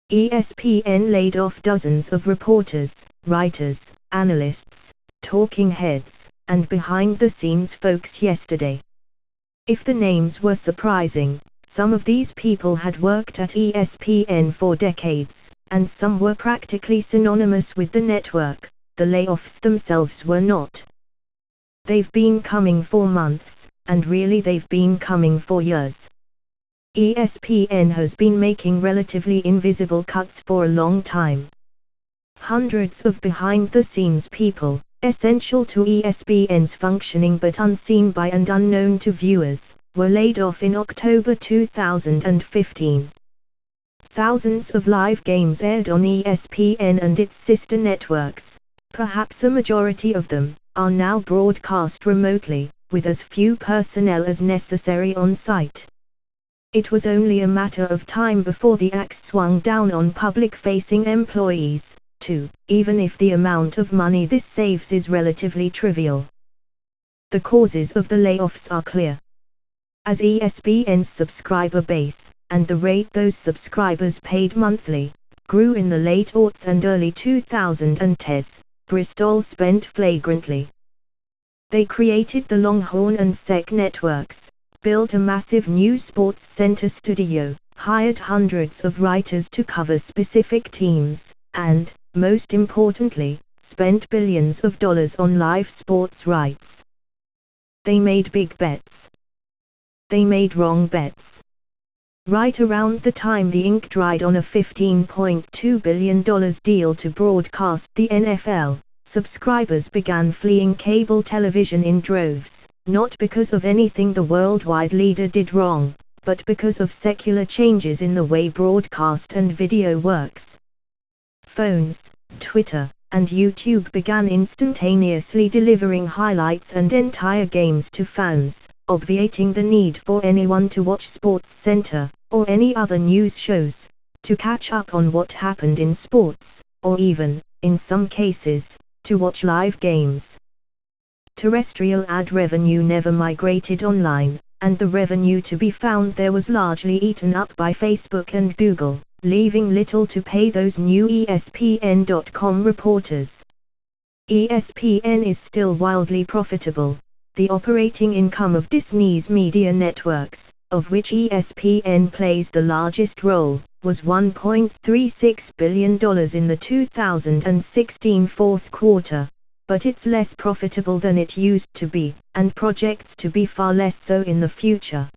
ESPN laid off dozens of reporters, writers, analysts, talking heads, and behind-the-scenes folks yesterday. If the names were surprising, some of these people had worked at ESPN for decades, and some were practically synonymous with the network. The layoffs themselves were not. They've been coming for months, and really they've been coming for years. ESPN has been making relatively invisible cuts for a long time. Hundreds of behind-the-scenes people, essential to ESPN's functioning but unseen by and unknown to viewers, were laid off in October 2015. Thousands of live games aired on ESPN and its sister networks. Perhaps a majority of them are now broadcast remotely, with as few personnel as necessary on site. It was only a matter of time before the axe swung down on public-facing employees, too, even if the amount of money this saves is relatively trivial. The causes of the layoffs are clear. As ESPN's subscriber base, and the rate those subscribers paid monthly, grew in the late aughts and early 2010s, Bristol spent flagrantly. They created the Longhorn and SEC networks, built a massive new sports center studio, hired hundreds of writers to cover specific teams, and, most importantly, spent billions of dollars on live sports rights. They made big bets. They made wrong bets. Right around the time the ink dried on a $15.2 billion deal to broadcast the NFL, subscribers began fleeing cable television in droves, not because of anything the worldwide leader did wrong, but because of secular changes in the way broadcast and video works. Phones, Twitter, and YouTube began instantaneously delivering highlights and entire games to fans, obviating the need for anyone to watch SportsCenter, or any other news shows, to catch up on what happened in sports, or even, in some cases, to watch live games. Terrestrial ad revenue never migrated online, and the revenue to be found there was largely eaten up by Facebook and Google, leaving little to pay those new ESPN.com reporters. ESPN is still wildly profitable. The operating income of Disney's media networks, of which ESPN plays the largest role, was $1.36 billion in the 2016 fourth quarter, but it's less profitable than it used to be, and projects to be far less so in the future.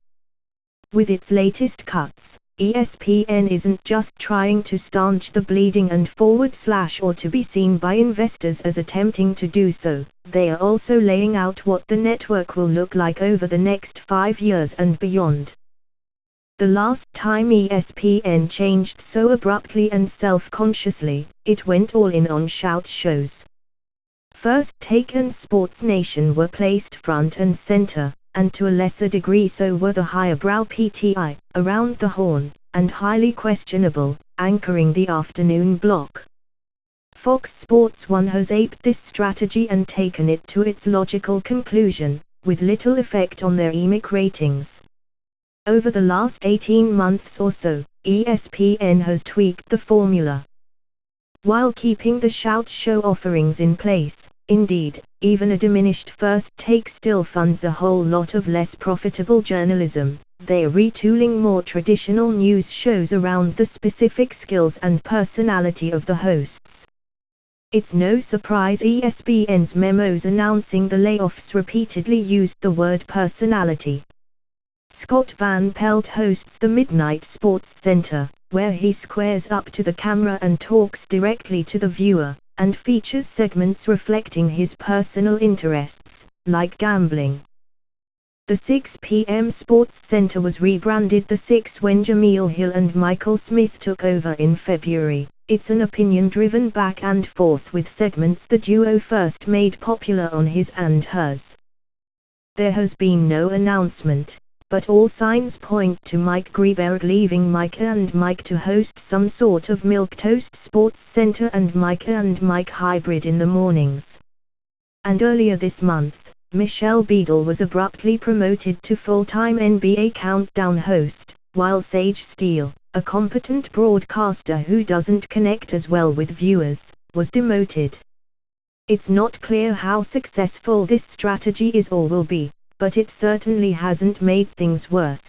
With its latest cuts, ESPN isn't just trying to staunch the bleeding and or to be seen by investors as attempting to do so, they are also laying out what the network will look like over the next 5 years and beyond. The last time ESPN changed so abruptly and self-consciously, it went all in on shout shows. First Take and Sports Nation were placed front and center, and to a lesser degree so were the higher-brow PTI, Around the Horn, and highly questionable, anchoring the afternoon block. Fox Sports 1 has aped this strategy and taken it to its logical conclusion, with little effect on their EMIC ratings. Over the last 18 months or so, ESPN has tweaked the formula. While keeping the shout show offerings in place, indeed, even a diminished First Take still funds a whole lot of less profitable journalism. They are retooling more traditional news shows around the specific skills and personality of the hosts. It's no surprise ESPN's memos announcing the layoffs repeatedly used the word personality. Scott Van Pelt hosts the Midnight Sports Center, where he squares up to the camera and talks directly to the viewer, and features segments reflecting his personal interests, like gambling. The 6 p.m. Sports Center was rebranded The 6 when Jameel Hill and Michael Smith took over in February. It's an opinion-driven back and forth with segments the duo first made popular on His and Hers. There has been no announcement, but all signs point to Mike Greenberg leaving Micah and Mike to host some sort of milquetoast Sports Center and Micah and Mike hybrid in the mornings. And earlier this month, Michelle Beadle was abruptly promoted to full-time NBA Countdown host, while Sage Steele, a competent broadcaster who doesn't connect as well with viewers, was demoted. It's not clear how successful this strategy is or will be, but it certainly hasn't made things worse.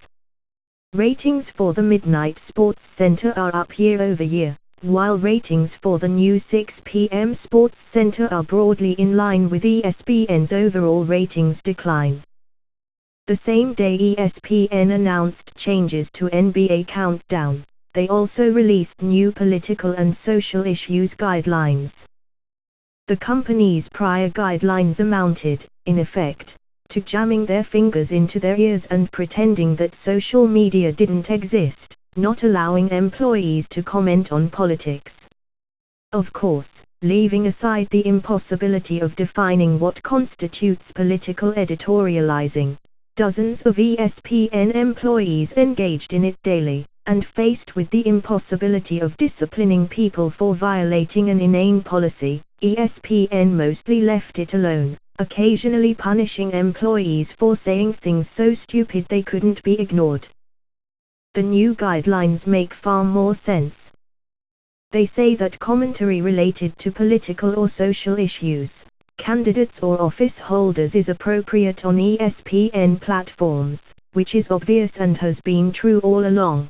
Ratings for the Midnight Sports Center are up year over year, while ratings for the new 6 p.m. Sports Center are broadly in line with ESPN's overall ratings decline. The same day ESPN announced changes to NBA Countdown, they also released new political and social issues guidelines. The company's prior guidelines amounted, in effect, to jamming their fingers into their ears and pretending that social media didn't exist, not allowing employees to comment on politics. Of course, leaving aside the impossibility of defining what constitutes political editorializing, dozens of ESPN employees engaged in it daily, and faced with the impossibility of disciplining people for violating an inane policy, ESPN mostly left it alone, occasionally punishing employees for saying things so stupid they couldn't be ignored. The new guidelines make far more sense. They say that commentary related to political or social issues, candidates or office holders is appropriate on ESPN platforms, which is obvious and has been true all along.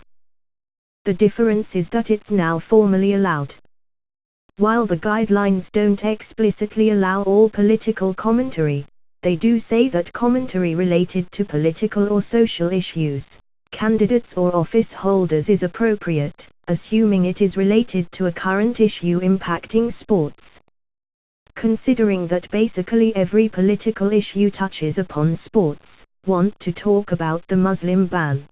The difference is that it's now formally allowed. While the guidelines don't explicitly allow all political commentary, they do say that commentary related to political or social issues, candidates or office holders is appropriate, assuming it is related to a current issue impacting sports. Considering that basically every political issue touches upon sports, want to talk about the Muslim ban.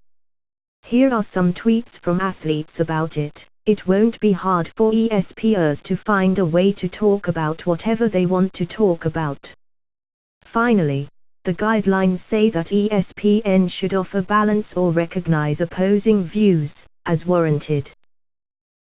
Here are some tweets from athletes about it. It won't be hard for ESPNers to find a way to talk about whatever they want to talk about. Finally, the guidelines say that ESPN should offer balance or recognize opposing views, as warranted.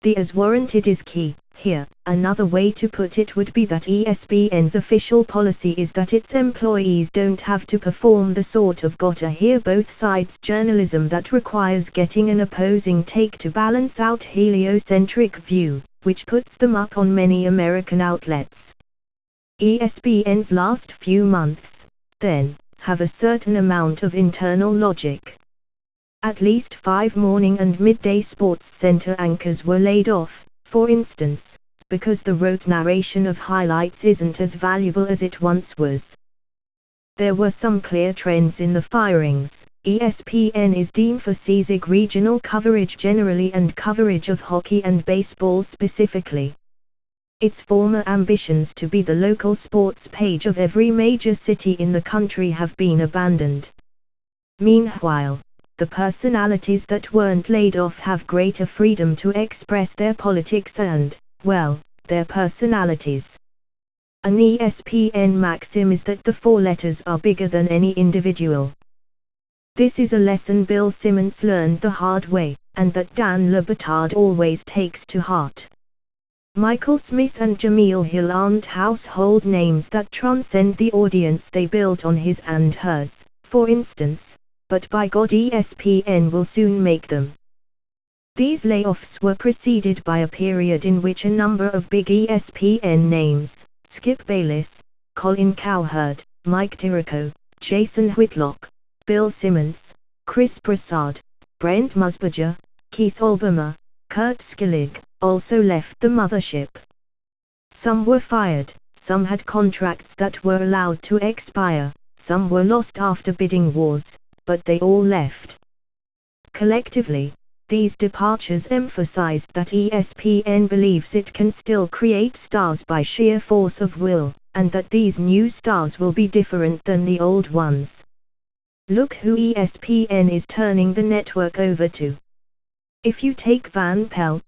The as warranted is key. Here, another way to put it would be that ESPN's official policy is that its employees don't have to perform the sort of gotta hear both sides journalism that requires getting an opposing take to balance out heliocentric view, which puts them up on many American outlets. ESPN's last few months, then, have a certain amount of internal logic. At least 5 morning and midday sports center anchors were laid off, for instance, because the rote narration of highlights isn't as valuable as it once was. There were some clear trends in the firings. ESPN is de-emphasizing regional coverage generally and coverage of hockey and baseball specifically. Its former ambitions to be the local sports page of every major city in the country have been abandoned. Meanwhile, the personalities that weren't laid off have greater freedom to express their politics and, well, their personalities. An ESPN maxim is that the 4 letters are bigger than any individual. This is a lesson Bill Simmons learned the hard way, and that Dan Le Batard always takes to heart. Michael Smith and Jameel Hill aren't household names that transcend the audience they built on his and hers, for instance, but by God ESPN will soon make them. These layoffs were preceded by a period in which a number of big ESPN names, Skip Bayless, Colin Cowherd, Mike Tirico, Jason Whitlock, Bill Simmons, Chris Prasad, Brent Musburger, Keith Olbermann, Kurt Skillig, also left the mothership. Some were fired, some had contracts that were allowed to expire, some were lost after bidding wars, but they all left. Collectively, these departures emphasized that ESPN believes it can still create stars by sheer force of will, and that these new stars will be different than the old ones. Look who ESPN is turning the network over to. If you take Van Pelt,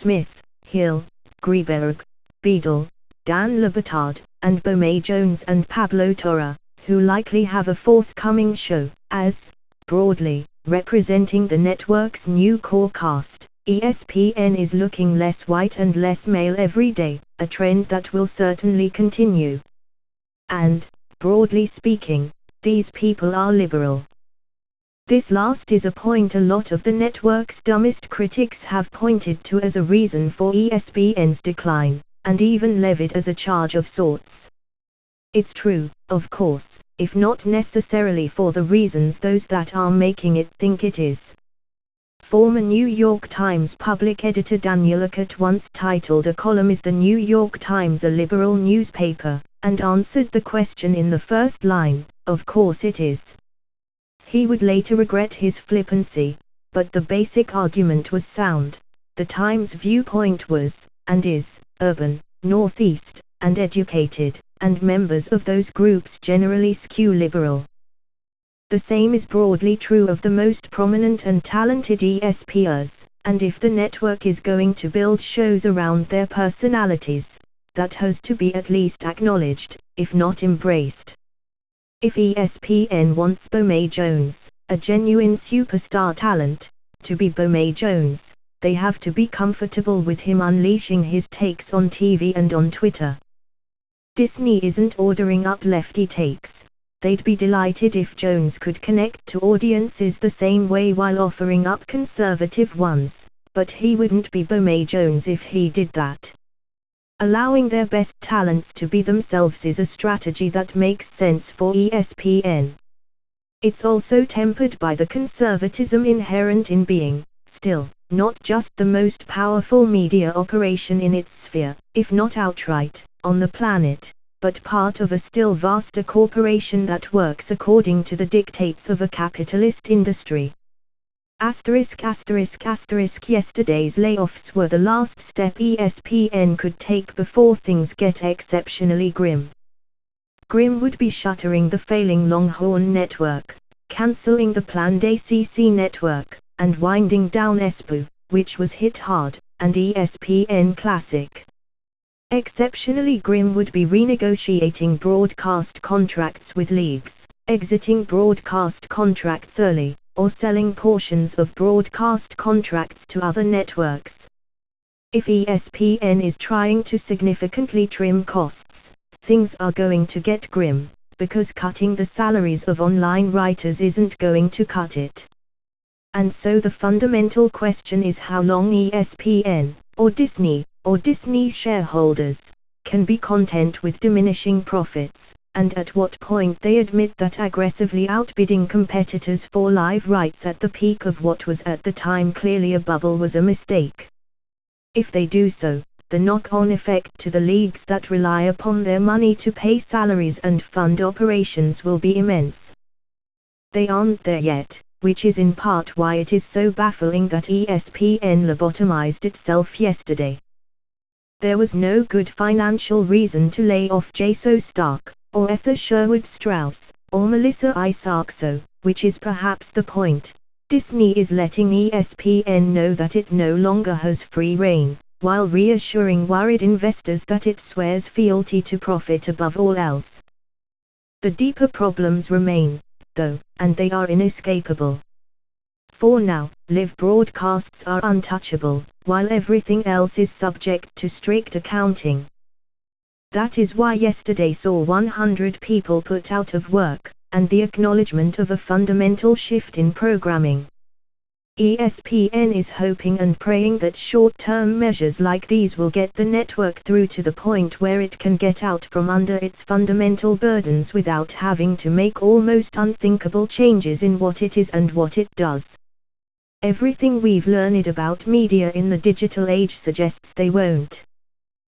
Smith, Hill, Greenberg, Beadle, Dan Le Batard, and Bomay Jones and Pablo Torre, who likely have a forthcoming show, as, broadly, representing the network's new core cast, ESPN is looking less white and less male every day, a trend that will certainly continue. And, broadly speaking, these people are liberal. This last is a point a lot of the network's dumbest critics have pointed to as a reason for ESPN's decline, and even levied as a charge of sorts. It's true, of course, if not necessarily for the reasons those that are making it think it is. Former New York Times public editor Daniel Eckert once titled a column "Is the New York Times a liberal newspaper?" and answered the question in the first line, "Of course it is." He would later regret his flippancy, but the basic argument was sound. The Times' viewpoint was, and is, urban, northeast, and educated, and members of those groups generally skew liberal. The same is broadly true of the most prominent and talented ESPNers, and if the network is going to build shows around their personalities, that has to be at least acknowledged, if not embraced. If ESPN wants Bomay Jones, a genuine superstar talent, to be Bomay Jones, they have to be comfortable with him unleashing his takes on TV and on Twitter. Disney isn't ordering up lefty takes. They'd be delighted if Jones could connect to audiences the same way while offering up conservative ones, but he wouldn't be Bomay Jones if he did that. Allowing their best talents to be themselves is a strategy that makes sense for ESPN. It's also tempered by the conservatism inherent in being, still, not just the most powerful media operation in its sphere, if not outright, on the planet, but part of a still vaster corporation that works according to the dictates of a capitalist industry. Yesterday's layoffs were the last step ESPN could take before things get exceptionally grim. Grim would be shuttering the failing Longhorn network, cancelling the planned ACC network, and winding down ESPN, which was hit hard, and ESPN Classic. Exceptionally grim would be renegotiating broadcast contracts with leagues, exiting broadcast contracts early, or selling portions of broadcast contracts to other networks. If ESPN is trying to significantly trim costs, things are going to get grim, because cutting the salaries of online writers isn't going to cut it. And so the fundamental question is how long ESPN, or Disney shareholders, can be content with diminishing profits, and at what point they admit that aggressively outbidding competitors for live rights at the peak of what was at the time clearly a bubble was a mistake. If they do so, the knock-on effect to the leagues that rely upon their money to pay salaries and fund operations will be immense. They aren't there yet, which is in part why it is so baffling that ESPN lobotomized itself yesterday. There was no good financial reason to lay off Jaso Stark, or Ether Sherwood Strauss, or Melissa Isakso, which is perhaps the point. Disney is letting ESPN know that it no longer has free rein, while reassuring worried investors that it swears fealty to profit above all else. The deeper problems remain, though, and they are inescapable. For now, live broadcasts are untouchable, while everything else is subject to strict accounting. That is why yesterday saw 100 people put out of work, and the acknowledgement of a fundamental shift in programming. ESPN is hoping and praying that short-term measures like these will get the network through to the point where it can get out from under its fundamental burdens without having to make almost unthinkable changes in what it is and what it does. Everything we've learned about media in the digital age suggests they won't.